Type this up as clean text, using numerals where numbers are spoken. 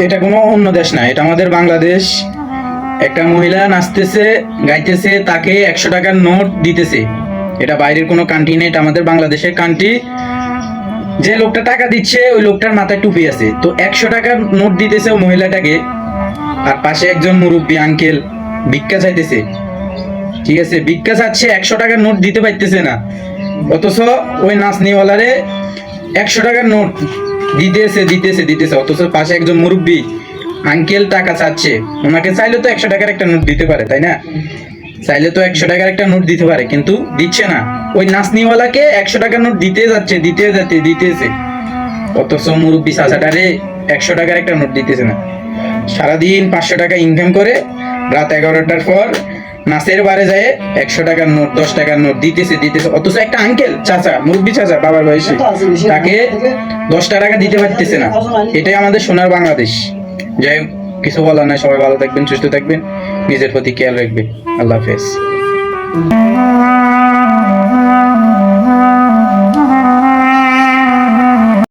এটা কোনো অন্য দেশ না, এটা আমাদের বাংলাদেশ। একটা মহিলা নাচতেছে গাইতেছে, তাকে 100 টাকার নোট দিতেছে। এটা বাইরের কোনো কান্ট্রি নেই, এটা আমাদের বাংলাদেশের কান্ট্রি। যে লোকটা টাকা দিচ্ছে ওই লোকটার মাথায় টুপি আছে, তো 100 টাকার নোট দিতেছে ওই মহিলাটাকে। আর পাশে একজন মুরব্বী আঙ্কেল ভিক্ষা চাইতেছে, ঠিক আছে, ভিক্ষা চাচ্ছে, 100 টাকার নোট দিতে পারতেছে না। অথচ ওই নাচনিওয়ালারে 100 টাকার নোট দিতেছে দিতেছে দিতেছে, অথচ পাশে একজন মুরব্বী আঙ্কেল টাকা চাচ্ছে। ওনাকে চাইলে তো 100 টাকার একটা নোট দিতে পারে, তাই না? চাইলে তো 100 টাকার একটা নোট দিতে পারে, কিন্তু দিচ্ছে না। ওই নাচনিওয়ালাকে 100 টাকার নোট দিতে যাচ্ছে, দিতে যাচ্ছে, দিতেছে, অথচ মুরব্বী চাচাটারে 100 টাকার একটা নোট দিতেছে না। সারাদিন 500 টাকা ইনকাম করে রাত 11টার পর নাচের বারে যায় 100 টাকার নোট, 10 টাকার নোট দিতেছে দিতেছে, অথচ একটা আঙ্কেল চাচা, মুরব্বী চাচা, বাবার বয়সে, তাকে 10 টাকা দিতে পারতেছে না। এটাই আমাদের সোনার বাংলাদেশ। যাই হোক, কিছু বলার নাই। সবাই ভালো থাকবেন, সুস্থ থাকবেন, নিজের প্রতি খেয়াল রাখবেন। আল্লাহ হাফেজ।